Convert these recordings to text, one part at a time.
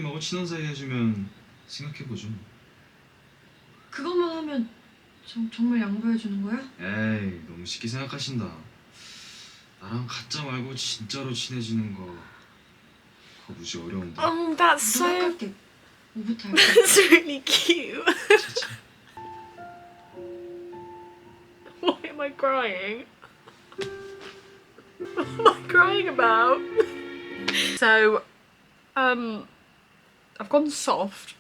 하고 친한 사이 해주면 생각해보죠. 그것만 하면 정말 양보해주는 거야? 에이, 너무 쉽게 생각하신다. 나랑 가짜 말고 진짜로 친해지는 거 그거 무지 어려운데. That's so... 할게. 뭐부터 할게? That's really cute. Why am I crying? What am I crying about? So, I've gone soft.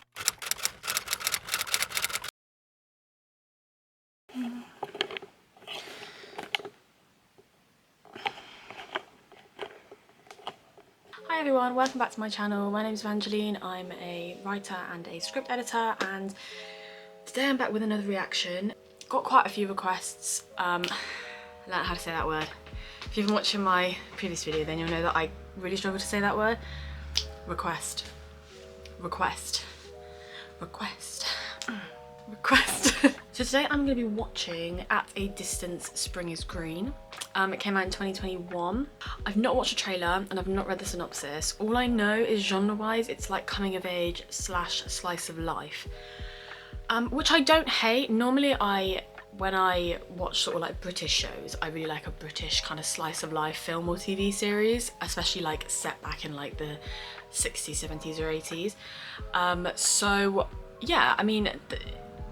Hi everyone, welcome back to my channel. My name is Evangeline. I'm a writer and a script editor, and today I'm back with another reaction. Got quite a few requests. Learned how to say that word. If you've been watching my previous video, then you'll know that I really struggle to say that word. Request. Request. Request. Request. So today I'm going to be watching At a Distance, Spring is Green. It came out in 2021. I've not watched a trailer and I've not read the synopsis. All I know is genre-wise it's like coming of age / slice of life. Which I don't hate. Normally when I watch sort of like British shows, I really like a British kind of slice of life film or TV series, especially like set back in like the 60s, 70s or 80s. So yeah, I mean,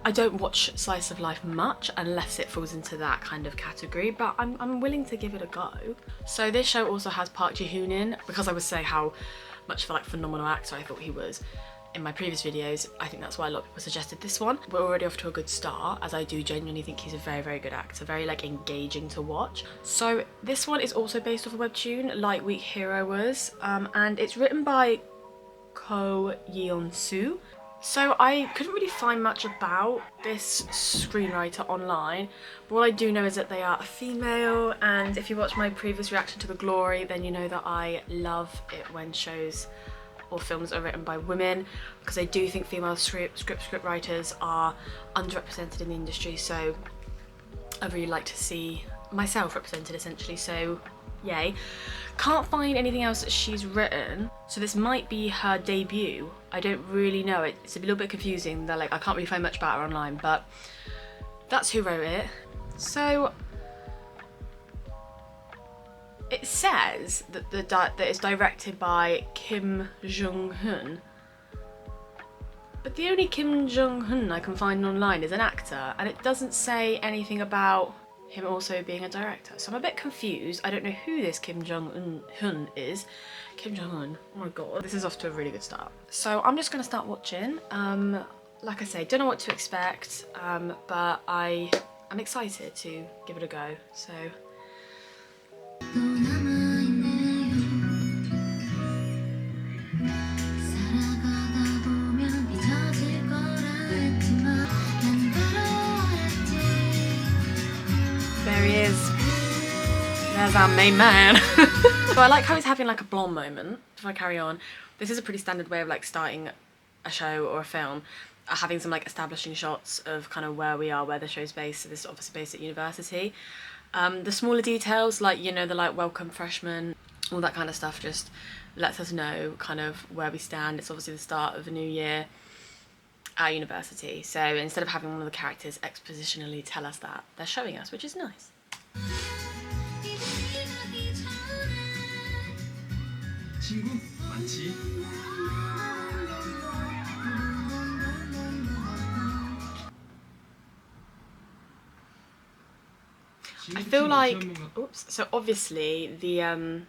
I don't watch slice of life much unless it falls into that kind of category, but I'm willing to give it a go. So this show also has Park Ji-hoon in, because I was saying how much of a phenomenal actor I thought he was in my previous videos. I think that's why a lot of people suggested this one. We're already off to a good start, as I do genuinely think he's a very, very good actor, very like engaging to watch. So this one is also based off a webtoon like Weak Hero was, and it's written by Ko Yeon-soo. So I couldn't really find much about this screenwriter online, but what I do know is that they are a female, and if you watch my previous reaction to The Glory, then you know that I love it when shows or films are written by women, because I do think female script writers are underrepresented in the industry, so I really like to see myself represented essentially, so yay. Can't find anything else that she's written, so this might be her debut. I don't really know. It's a little bit confusing. They're like, I can't really find much about her online, but that's who wrote it. So it says that that it's directed by Kim Jong-un, but the only Kim Jong-un I can find online is an actor, and it doesn't say anything about him also being a director, so I'm a bit confused. I don't know who this Kim Jong-un is. Kim Jong-un, oh my god. This is off to a really good start. So I'm just gonna start watching. Like I say, don't know what to expect, but I'm excited to give it a go, so. There he is. There's our main man. So I like how he's having like a blonde moment. Before I carry on, this is a pretty standard way of like starting a show or a film, having some like establishing shots of kind of where we are, where the show's based. So this is obviously based at university. The smaller details, like, you know, the like welcome freshmen, all that kind of stuff, just lets us know kind of where we stand. It's obviously the start of a new year at university, so instead of having one of the characters expositionally tell us that, they're showing us, which is nice. 친구 많지? I feel like, oops, so obviously the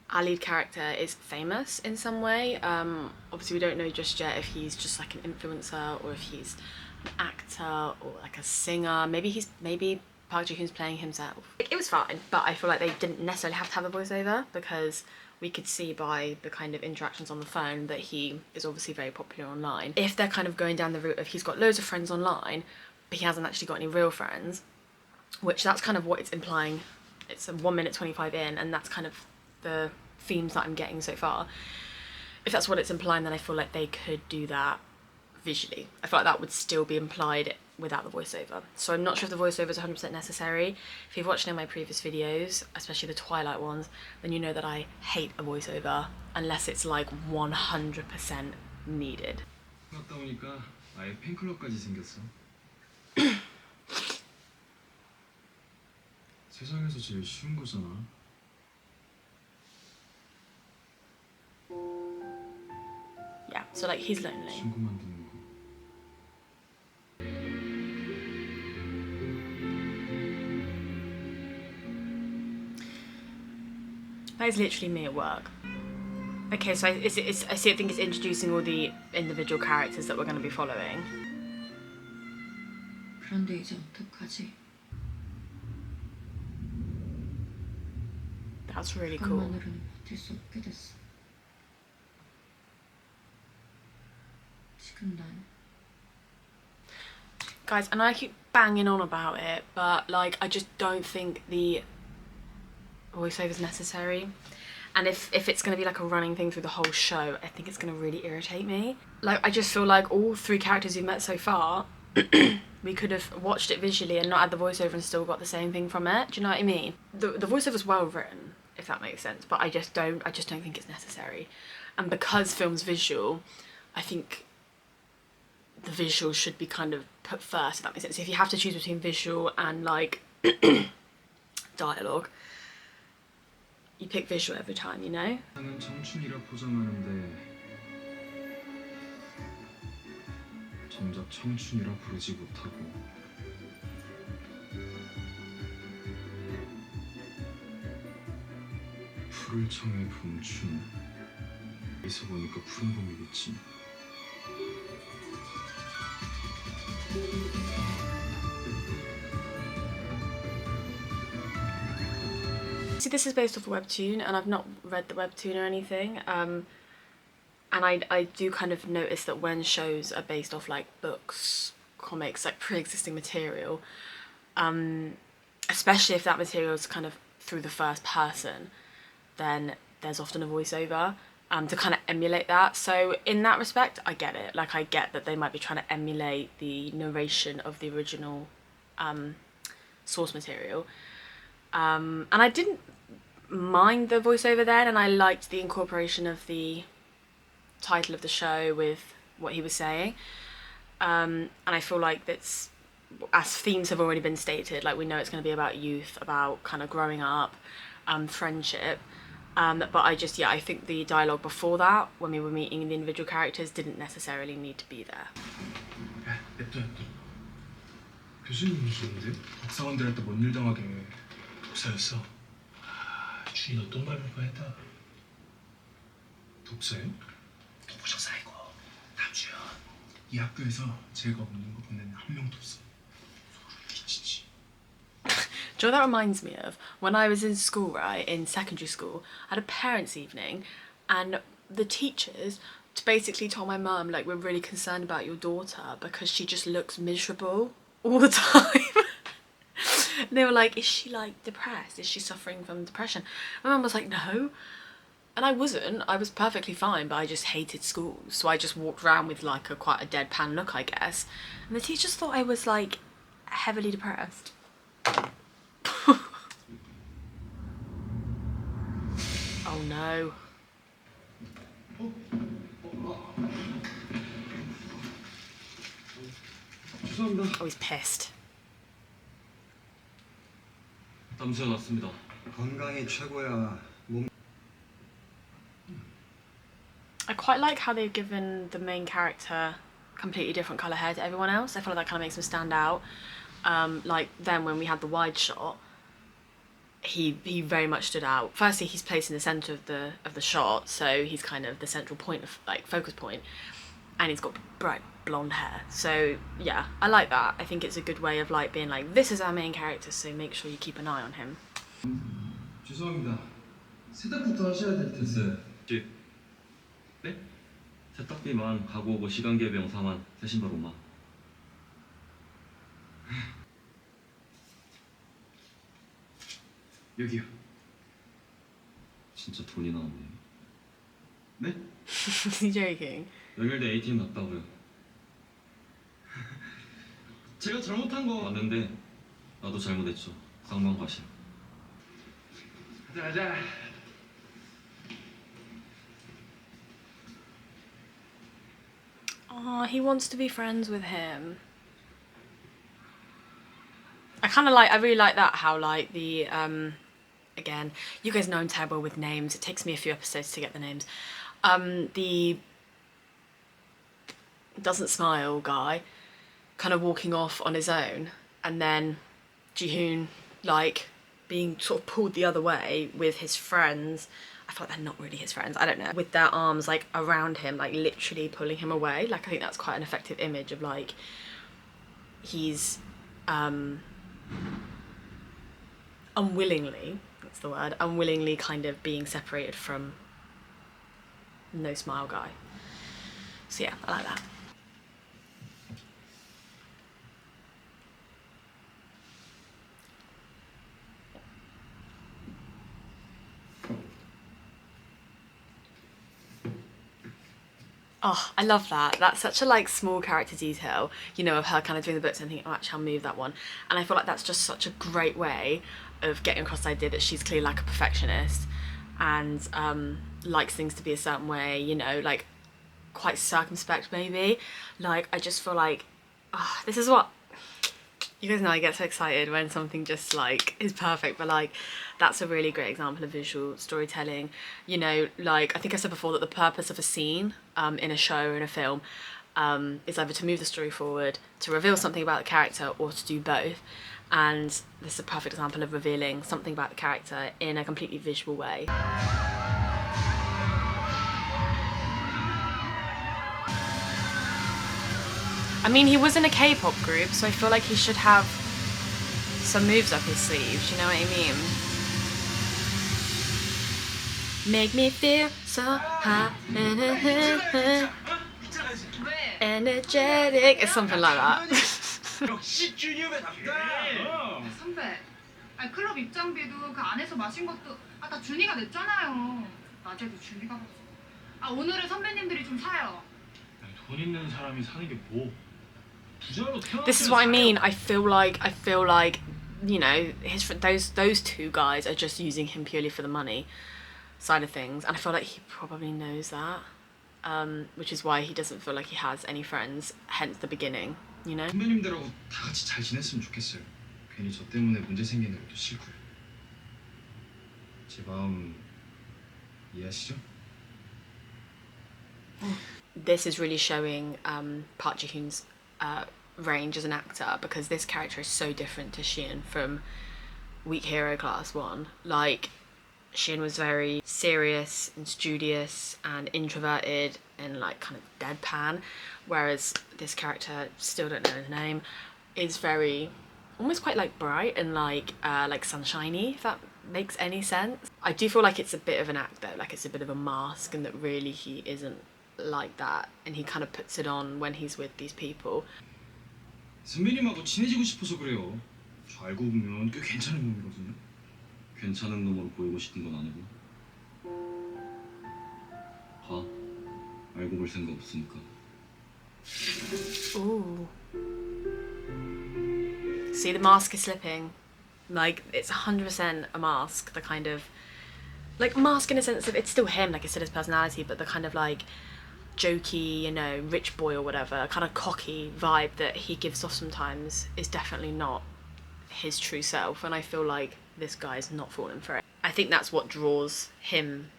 our lead character is famous in some way. Obviously we don't know just yet if he's just like an influencer or if he's an actor or like a singer. Maybe Park Ji-hoon's playing himself. It was fine, but I feel like they didn't necessarily have to have a voiceover, because we could see by the kind of interactions on the phone that he is obviously very popular online. If they're kind of going down the route of he's got loads of friends online, but he hasn't actually got any real friends, which that's kind of what it's implying. It's a 1 minute 25 in, and that's kind of the themes that I'm getting so far. If that's what it's implying, then I feel like they could do that visually. I feel like that would still be implied without the voiceover. So I'm not sure if the voiceover is 100% necessary. If you've watched any of my previous videos, especially the Twilight ones, then you know that I hate a voiceover unless it's like 100% needed. 갔다 오니까 아예 팬클럽까지 생겼어. 세상에서 제일 쉬운 거잖아. Yeah, so like he's lonely. 친구 만드는 거. That is literally me at work. Okay, so I think it's introducing all the individual characters that we're going to be following. 그런데 이제 어떡하지? That's really cool. 그것만으로는 버틸 수 없게 됐어. 지금 난 Guys, I know I keep banging on about it, but like I just don't think the voiceover is necessary. And if it's going to be like a running thing through the whole show, I think it's going to really irritate me. Like, I just feel like all three characters we've met so far, we could have watched it visually and not had the voiceover and still got the same thing from it. Do you know what I mean? The voiceover's well written, if that makes sense, but I just don't think it's necessary. And because film's visual, I think the visual should be kind of put first, if that makes sense. If you have to choose between visual and like dialogue, you pick visual every time, you know? 나는 청춘이라 포장하는데 정작 청춘이라 부르지 못하고 푸를 청해 봄춘 여기서 보니까 푸른 봄이겠지. See, this is based off a webtoon, and I've not read the webtoon or anything, and I do kind of notice that when shows are based off like books, comics, like pre-existing material, especially if that material is kind of through the first person, then there's often a voiceover to kind of emulate that. So in that respect, I get it. Like, I get that they might be trying to emulate the narration of the original source material. And I didn't mind the voiceover then, and I liked the incorporation of the title of the show with what he was saying. And I feel like that's, as themes have already been stated, like we know it's going to be about youth, about kind of growing up, friendship. But I think the dialogue before that, when we were meeting the individual characters, didn't necessarily need to be there. 냅둬. 교수님이시는데? 박사원들한테 뭔 일 당하게 독사였어. 주인 너 똥 밟을 뻔했다. 독사요? 독보적 사이고 남주연. 이 학교에서 죄가 없는 거 보는 한 명도 없어. 소름 끼치지. Do you know what that reminds me of? When I was in school, right, in secondary school, I had a parents' evening, and the teachers basically told my mum, like, we're really concerned about your daughter because she just looks miserable all the time. And they were like, is she like depressed? Is she suffering from depression? My mum was like, no. And I wasn't. I was perfectly fine, but I just hated school. So I just walked around with like quite a deadpan look, I guess. And the teachers thought I was like heavily depressed. Oh no. 죄송합니다. Oh, he's pissed. 남수가 났습니다. 건강이 최고야. 몸 I quite like how they've given the main character completely different colour hair to everyone else. I feel like that kind of makes him stand out. Like then when we had the wide shot, he very much stood out. Firstly, he's placed in the centre of the shot, so he's kind of the central point of like focus point, and he's got bright blonde hair. So yeah, I like that. I think it's a good way of like being like, this is our main character, so make sure you keep an eye on him. 죄송합니다. 세탁부터 하셔야 될 텐데. 네? 세탁비만 가구 오고 시간 개비용 4만 새 신발 5만. 여기요. 진짜 돈이 나왔네요. 네? Is he joking? 연결대 ATM 맞다고요. 제가 잘못한 거 맞는데 나도 잘못했죠. 쌍방과실. 가자. Oh, he wants to be friends with him. I really like that, how like the, again, you guys know I'm terrible with names. It takes me a few episodes to get the names. The doesn't smile guy kind of walking off on his own, and then Ji-hoon like being sort of pulled the other way with his friends. I feel like they're not really his friends, I don't know, with their arms like around him, like literally pulling him away. Like I think that's quite an effective image of like he's unwillingly, that's the word, unwillingly kind of being separated from no smile guy. So yeah, I like that. Oh, I love that. That's such a like small character detail, you know, of her kind of doing the books and thinking, oh, actually I'll move that one. And I feel like that's just such a great way of getting across the idea that she's clearly like a perfectionist and likes things to be a certain way, you know, like quite circumspect maybe. Like I just feel like, oh, this is what, you guys know I get so excited when something just like is perfect, but like that's a really great example of visual storytelling. You know, like I think I said before that the purpose of a scene in a show or in a film is either to move the story forward, to reveal something about the character, or to do both. And this is a perfect example of revealing something about the character in a completely visual way. I mean, he was in a K-pop group, so I feel like he should have some moves up his sleeve, do you know what I mean? Make me feel so high, energetic, it's something like that. 선배, 아니 클럽 입장비도 그 안에서 마신 것도 다 준이가 냈잖아요. 낮에도 준이가 봤어. 오늘은 선배님들이 좀 사요. 돈 있는 사람이 사는 게 뭐? This is what I mean. I feel like, you know, those two guys are just using him purely for the money side of things, and I feel like he probably knows that, which is why he doesn't feel like he has any friends. Hence the beginning, you know. 선배님들하고 다 같이 잘 지냈으면 좋겠어요. 괜히 저 때문에 문제 생기는 것도 싫고요. 제 마음 이해하시죠? This is really showing Park Ji-hoon's range as an actor, because this character is so different to Sheehan from Weak Hero Class 1. Like, Sheehan was very serious and studious and introverted and like kind of deadpan, whereas this character, still don't know his name, is very, almost quite like bright and like sunshiny, if that makes any sense. I do feel like it's a bit of an act though, like it's a bit of a mask, and that really he isn't like that, and he kind of puts it on when he's with these people. 선배님하고 친해지고 싶어서 그래요. 저 알고 보면 꽤 괜찮은 놈이거든요. 괜찮은 놈으로 보이고 싶은 건 아니고. 봐. 알고 볼 생각 없으니까. Ooh. See, the mask is slipping. Like, it's 100% a mask. The kind of, like, mask in a sense of, it's still him, like I said, his personality, but the kind of like jokey, you know, rich boy or whatever, kind of cocky vibe that he gives off sometimes is definitely not his true self, and I feel like this guy's not falling for it. I think that's what draws him,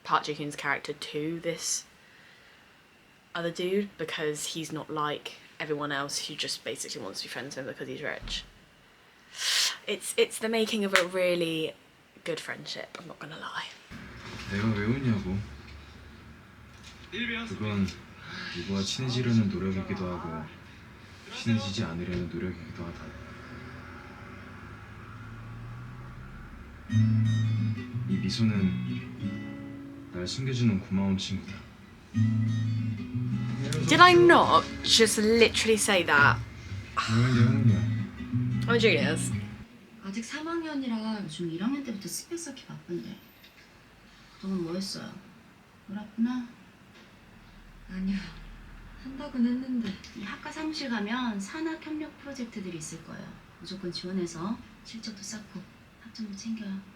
Park Ji-hoon's character, to this other dude, because he's not like everyone else who just basically wants to be friends with him because he's rich. It's the making of a really good friendship, I'm not gonna lie. 내가 왜 웃냐고. 그건 누구와 친해지려는 노력이기도 하고 친해지지 않으려는 노력이기도 하다. 이 미소는 날 숨겨주는 고마운 친구다. Did I not just literally say that? I'm genius. 아직 3학년이라 요즘 1학년 때부터 스펙 쌓기 바쁜데. 그동안 뭐 했어요? 놀았구나? 아니요. 한 생각은 했는데 이 학과 사무실 가면 산학 협력 프로젝트들이 있을 거예요. 무조건 지원해서 실적도 쌓고 학점도 챙겨요.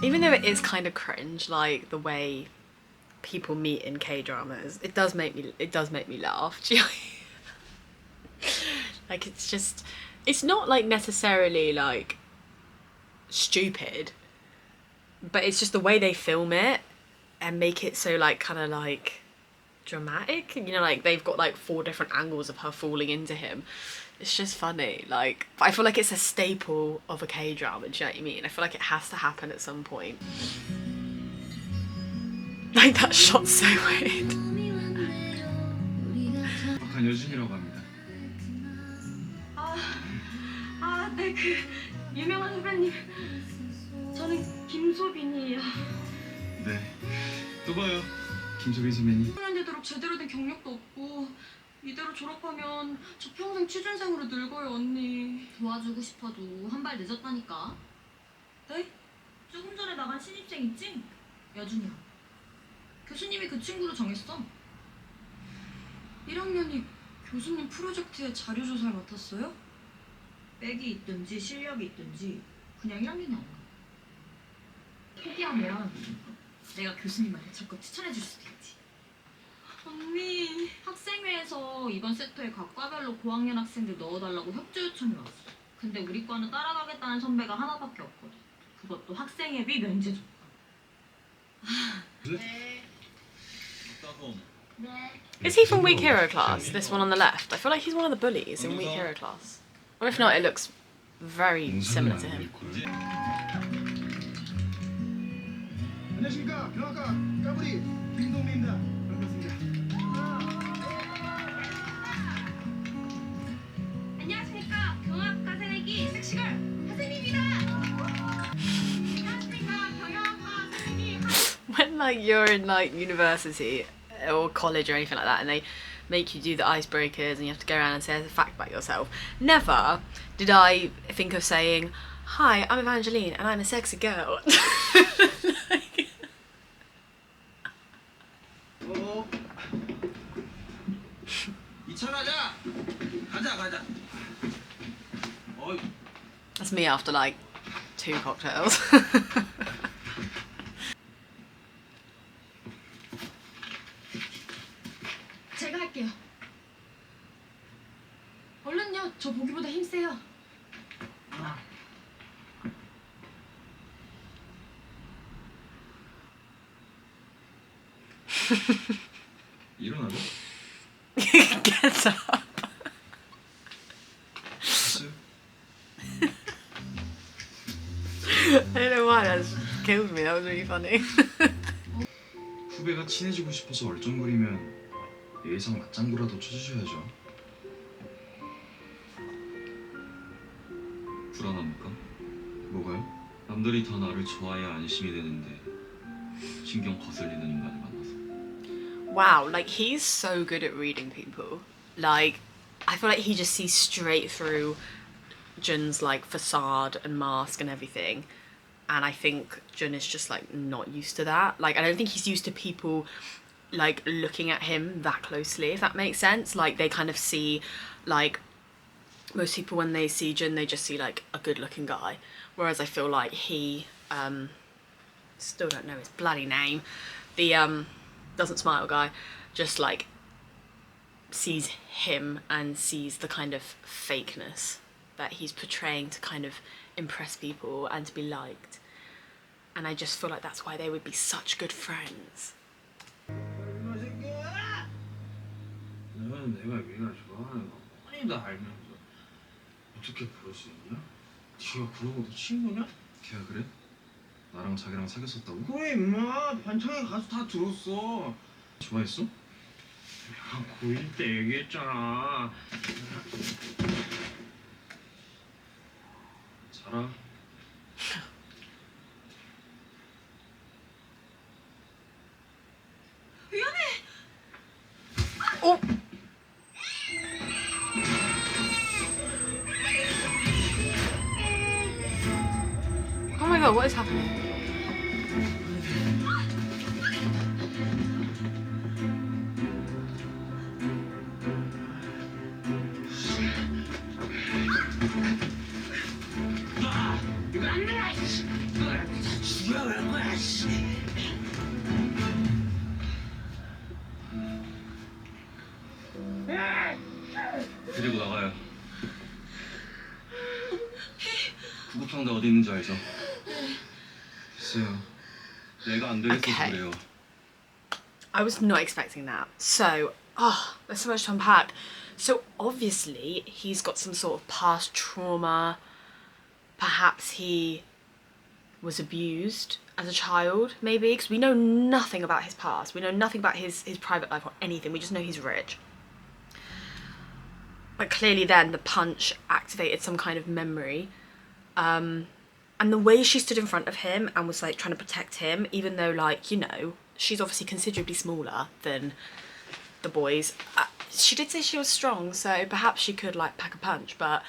Even though it is kind of cringe, like the way people meet in K-dramas, it does make me laugh. Do you know? Like it's not like necessarily like stupid, but it's just the way they film it and make it so like kind of like dramatic. You know, like they've got like 4 different angles of her falling into him. It's just funny. Like, but I feel like it's a staple of a K-drama. Do you know what I mean? I feel like it has to happen at some point. Like that shot's so weird. 박한 여준이라고 합니다. 네, 그 유명한 후배님. 저는 김소빈이에요. 네. 또 봐요. 김소빈 선배님. 10년 되도록 제대로 된 경력도 없고 이대로 졸업하면 저 평생 취준생으로 늙어요, 언니. 도와주고 싶어도 한 발 늦었다니까. 네? 조금 전에 나간 신입생 있지? 여준이야. 교수님이 그 친구로 정했어. 1학년이 교수님 프로젝트에 자료 조사를 맡았어요? 백이 있든지 실력이 있든지 그냥 1학년이 안 가. 포기하면 내가 교수님한테 적극 추천해줄 수도 있지. 언니, 학생회에서 이번 세터에 각 과별로 고학년 학생들 넣어달라고 협조 요청이 왔어. 근데 우리 과는 따라가겠다는 선배가 하나밖에 없거든. 그것도 학생회비 면제 조건. Is he from Weak Hero class? This one on the left. I feel like he's one of the bullies in Weak Hero class. Or if not, it looks very similar to him. 안녕하십니까. 경학과 까불이 김동민입니다. 반갑습니다. 안녕하십니까. 경영학과 새내기 섹시걸 하세님입니다. 안녕하십니까. 경영학과 새내기 When like you're in like university or college or anything like that and they make you do the icebreakers and you have to go around and say a fact about yourself, never did I think of saying, "Hi, I'm Evangeline and I'm a sexy girl." Like, 어. 2차 가자. 가자. 어이. that's me after like 2 cocktails. 제가 할게요. 얼른요. 저 보기보다 힘세요. 일어나고? Get up. 됐어요? I don't know why that killed me. That was really funny. 후배가 친해지고 싶어서 얼쩡거리면 예의상 맞장구라도 쳐주셔야죠. 불안합니까? 뭐가요? 남들이 다 나를 좋아해야 안심이 되는데 신경 거슬리는 인간을 만나서. Wow, like he's so good at reading people. Like, I feel like he just sees straight through Jun's like facade and mask and everything. And I think Jun is just like not used to that. Like, I don't think he's used to people like looking at him that closely, if that makes sense. Like, they kind of see, like, most people when they see Jun, they just see like a good looking guy. Whereas I feel like he, still don't know his bloody name, the doesn't smile guy, just like sees him and sees the kind of fakeness that he's portraying to kind of impress people and to be liked. And I just feel like that's why they would be such good friends. 너는 내가 얘가 좋아하는 거 뻔히 다 알면서 어떻게 그럴 수 있냐? 네가 그러고도 친구냐? 걔가 그래? 나랑 자기랑 사귀었었다고? 그래 임마. 반창에 가서 다 들었어. 좋아했어? 야, 고1 때 얘기했잖아. 자라. Oh! Oh my god, what is happening? 데리고 나가요. 구급상자 어디 있는지 알죠? 글쎄요. 내가 안 되겠어서 Okay. 그래요. I was not expecting that. So, there's so much to unpack. So obviously he's got some sort of past trauma. Perhaps he was abused as a child, maybe, because we know nothing about his past. We know nothing about his private life or anything. We just know he's rich. But clearly then the punch activated some kind of memory. And the way she stood in front of him and was like trying to protect him, even though, like, you know, she's obviously considerably smaller than the boys. She did say she was strong, so perhaps she could like pack a punch, but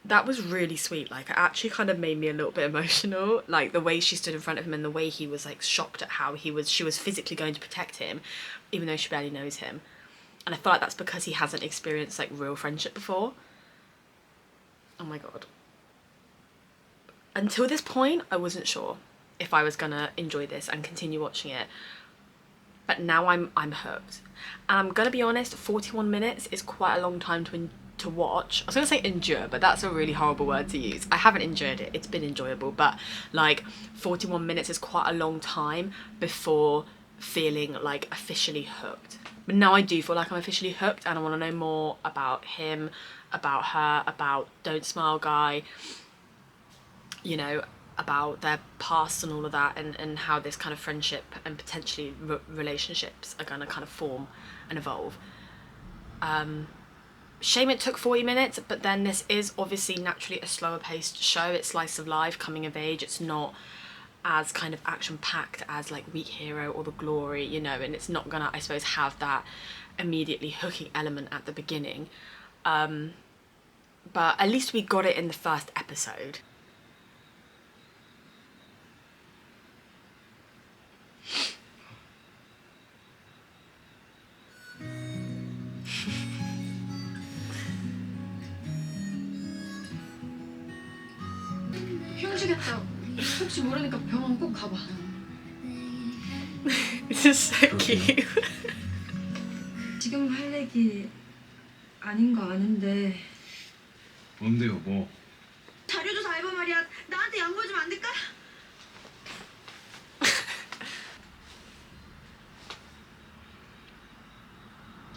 that was really sweet. Like, it actually kind of made me a little bit emotional, like the way she stood in front of him and the way he was like shocked at how she was physically going to protect him, even though she barely knows him. And I feel like that's because he hasn't experienced like real friendship before. Oh my god. Until this point, I wasn't sure if I was gonna enjoy this and continue watching it. But now I'm hooked. And I'm gonna be honest, 41 minutes is quite a long time to watch. I was gonna say endure, but that's a really horrible word to use. I haven't endured it, it's been enjoyable, but like 41 minutes is quite a long time before feeling like officially hooked. But now I do feel like I'm officially hooked and I wanna know more about him, about her, about Don't Smile Guy, you know, about their past and all of that, and how this kind of friendship and potentially relationships are gonna kind of form and evolve. Shame it took 40 minutes, but then this is obviously naturally a slower paced show. It's slice of life, coming of age. It's not as kind of action packed as like Weak Hero or The Glory, you know, and it's not gonna, I suppose, have that immediately hooking element at the beginning. But at least we got it in the first episode. 흉지겠다. 혹시 모르니까 병원 꼭 가봐. This is so cute. 지금 할 얘기 아닌 거 아는데 뭔데요, 뭐? 자료조사 알바 말이야. 나한테 양보해주면 안 될까?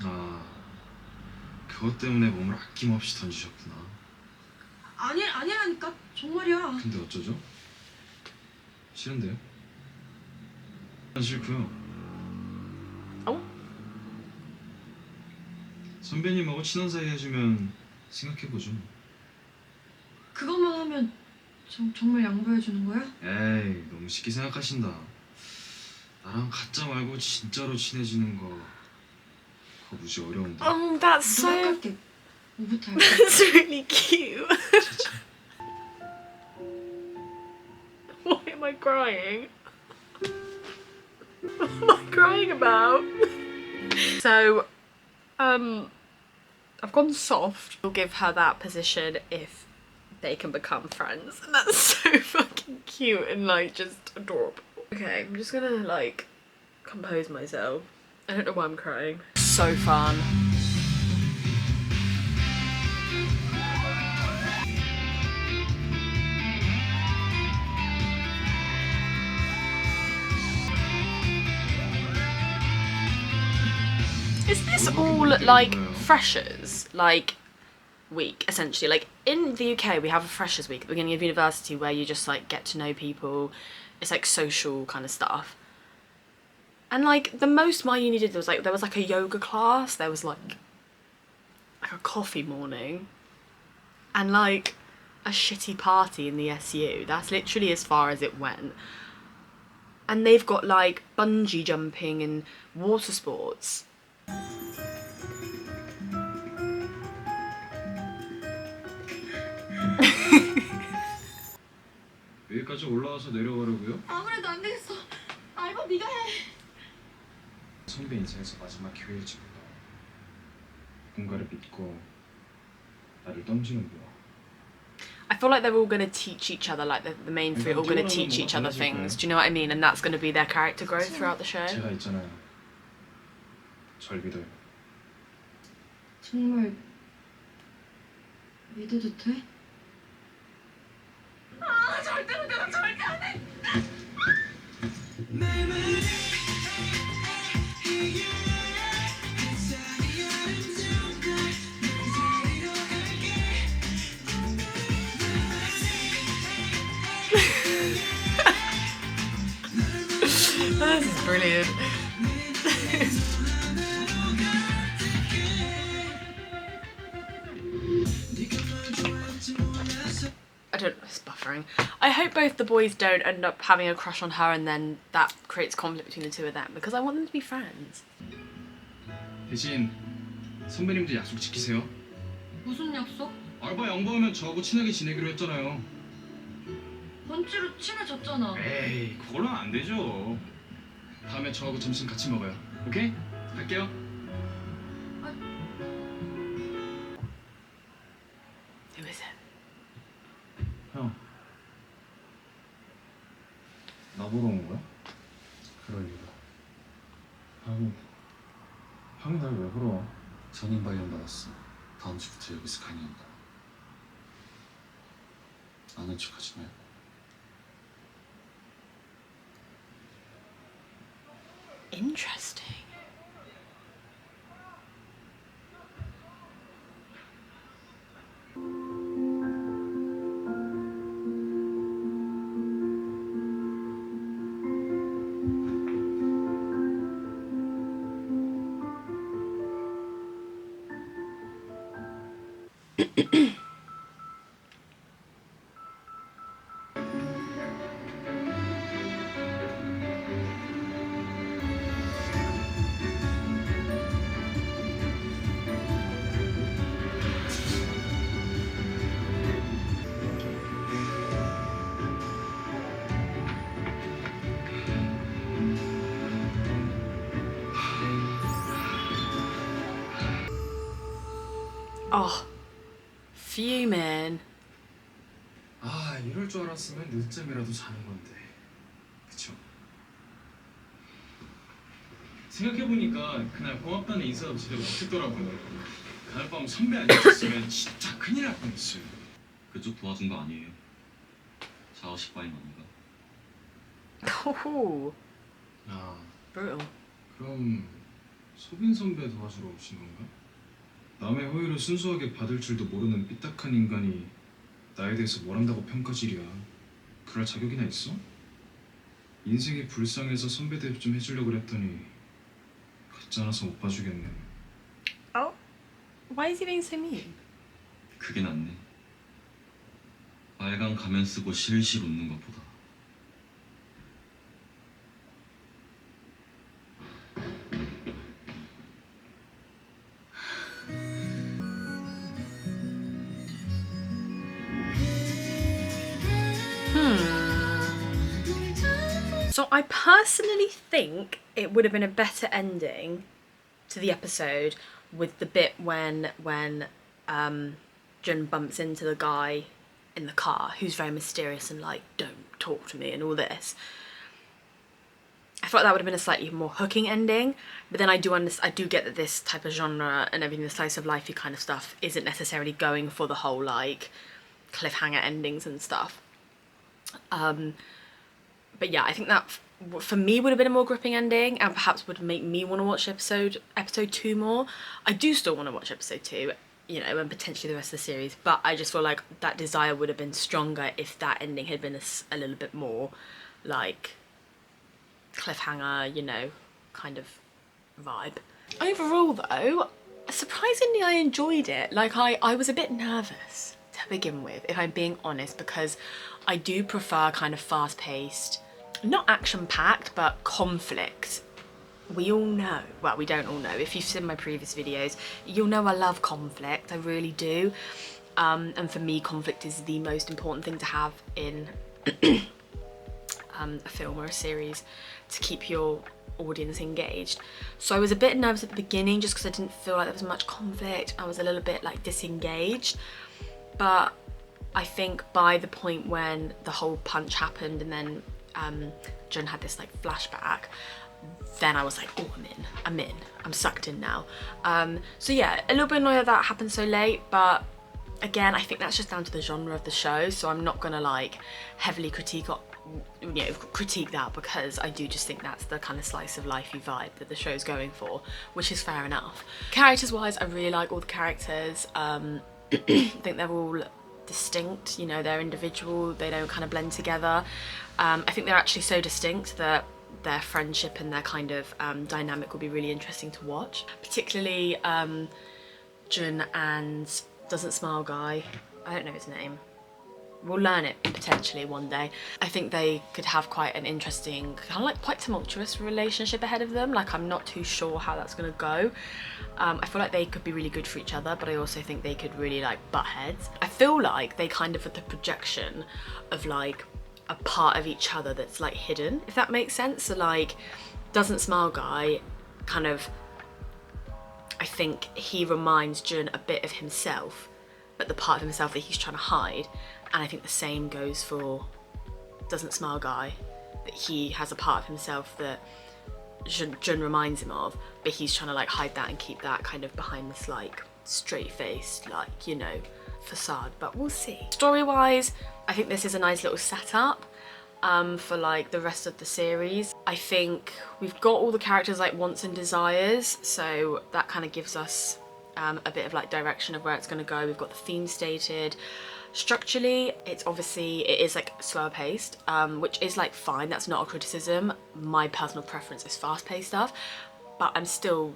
아, 그것 때문에 몸을 아낌없이 던지셨구나. 아니라니까. 정말이야. 근데 어쩌죠? 싫은데요? 안 싫고요. 어? 선배님하고 친한 사이 해주면 생각해보죠. 그것만 하면 정말 양보해주는 거야? 에이, 너무 쉽게 생각하신다. 나랑 가짜 말고 진짜로 친해지는 거 그거 무지 어려운데. Oh, that's 누가 so... 깎게. 뭐부터 할까? That's really cute. Why am I crying? What am I crying about? So, I've gone soft. We'll give her that position if they can become friends. And that's so fucking cute and like just adorable. Okay, I'm just gonna like compose myself. I don't know why I'm crying. So fun. Is this all like freshers, like week essentially? Like in the UK we have a freshers week at the beginning of university where you just like get to know people. It's like social kind of stuff. And like the most my uni did was like there was like a yoga class, there was like a coffee morning, and like a shitty party in the SU. That's literally as far as it went. And they've got like bungee jumping and water sports. 여기까지 올라와서 내려가려고요? 아무래도 안 되겠어. 알바 네가 해. 선배 인생에서 마지막 기회일지도 몰라. 누군가를 믿고 나를 던지는 거야. I feel like they're all going to teach each other, like the main three are all going to teach each other things. Do you know what I mean? And that's going to be their character growth throughout the show. 제가 있잖아요. 절 믿어요. 정말 믿어도 돼? 아 절대로 내가 절대 안 해. This is brilliant. I don't know, it's buffering. I hope both the boys don't end up having a crush on her and then that creates conflict between the two of them because I want them to be friends. 대신 선배님들 약속 지키세요. 무슨 약속? 알바 양보하면 저하고 친하게 지내기로 했잖아요. 번지로 친해졌잖아. 에이, 그걸로는 안 되죠. 다음에 저하고 점심 같이 먹어요. 오케이? 갈게요. Who is it? 형. 나 보러 온 거야? 그럴 리가. 형이 날 왜 보러 와? 선임 발령 받았어. 다음 주부터 여기서 강의한다. 아는 척하지 말고. Interesting. Oh, fuming. 아, 이럴 줄 알았으면 늦잠이라도 자는 건데. 그쵸? 생각해보니까 그날 고맙다는 인사도 제대로 못했더라고요. 그날 밤 선배 안 있었으면 진짜 큰일 날 뻔했어요. 그쪽 도와준 거 아니에요. 자의식 바인 아닌가? Oh, 아, brutal. 그럼 소빈 선배 도와주러 오신 건가? 남의 호의를 순수하게 받을 줄도 모르는 삐딱한 인간이 나에 대해서 뭘 안다고 평가질이야. 그럴 자격이나 있어? 인생이 불쌍해서 선배 대접 좀 해주려고 그랬더니 가짜나서 못 봐주겠네. Oh, why is he being so mean? 그게 낫네. 빨간 가면 쓰고 실실 웃는 것보다. So I personally think it would have been a better ending to the episode with the bit when Jun bumps into the guy in the car who's very mysterious and like, don't talk to me and all this. I thought that would have been a slightly more hooking ending, but then I do get that this type of genre and everything, the slice of lifey kind of stuff, isn't necessarily going for the whole like cliffhanger endings and stuff. But yeah, I think that for me would have been a more gripping ending and perhaps would make me want to watch episode 2 more. I do still want to watch episode 2, you know, and potentially the rest of the series, but I just feel like that desire would have been stronger if that ending had been a little bit more like cliffhanger, you know, kind of vibe. Overall though, surprisingly I enjoyed it. Like I was a bit nervous to begin with, if I'm being honest, because I do prefer kind of fast-paced, not action-packed, but conflict we all know, well, we don't all know, if you've seen my previous videos, you'll know I love conflict, I really do. And for me, conflict is the most important thing to have in a film or a series to keep your audience engaged. So I was a bit nervous at the beginning just because I didn't feel like there was much conflict. I was a little bit like disengaged, but I think by the point when the whole punch happened and then Jun had this like flashback, then I was like, oh, I'm sucked in now. So yeah, a little bit annoyed that happened so late, but again, I think that's just down to the genre of the show, so I'm not gonna like heavily critique that, because I do just think that's the kind of slice of lifey vibe that the show's going for, which is fair enough. Characters wise, I really like all the characters. I think they're all distinct, you know, they're individual, they don't kind of blend together. I think they're actually so distinct that their friendship and their kind of dynamic will be really interesting to watch. Particularly Jun and Doesn't Smile guy, I don't know his name. We'll learn it potentially one day. I think they could have quite an interesting, kind of like quite tumultuous relationship ahead of them. Like, I'm not too sure how that's gonna go. I feel like they could be really good for each other, but I also think they could really like butt heads. I feel like they kind of are the projection of like a part of each other that's like hidden, if that makes sense. So like Doesn't Smile guy, kind of, I think he reminds Jun a bit of himself, but the part of himself that he's trying to hide. And I think the same goes for Doesn't Smile guy, that he has a part of himself that Jun reminds him of, but he's trying to like hide that and keep that kind of behind this like straight-faced, like, you know, facade, but we'll see. Story-wise, I think this is a nice little setup for like the rest of the series. I think we've got all the characters like wants and desires, so that kind of gives us a bit of like direction of where it's going to go. We've got the theme stated. Structurally, it is like slower paced, which is like fine, that's not a criticism. My personal preference is fast paced stuff, but I'm still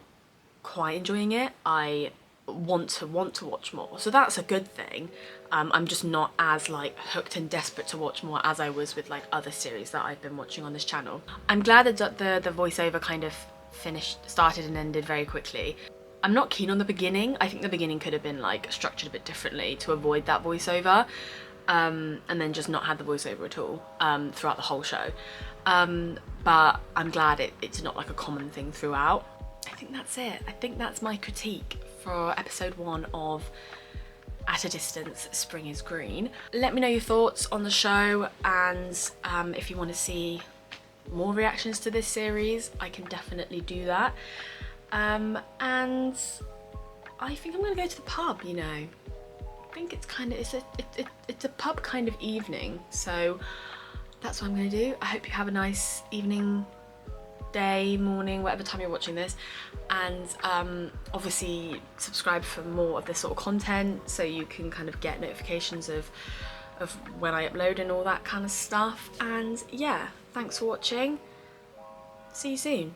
quite enjoying it. I want to watch more, so that's a good thing. I'm just not as like hooked and desperate to watch more as I was with like other series that I've been watching on this channel. I'm glad that the voiceover kind of started and ended very quickly. I'm not keen on the beginning. I think the beginning could have been like structured a bit differently to avoid that voiceover, and then just not had the voiceover at all throughout the whole show. But I'm glad it's not like a common thing throughout. I think that's it. I think that's my critique for episode 1 of At a Distance, Spring is Green. Let me know your thoughts on the show, and if you want to see more reactions to this series, I can definitely do that. And I think I'm gonna go to the pub, you know. I think it's a pub kind of evening, so that's what I'm gonna do. I hope you have a nice evening, day, morning, whatever time you're watching this, and obviously subscribe for more of this sort of content so you can kind of get notifications of when I upload and all that kind of stuff. And yeah, thanks for watching. See you soon.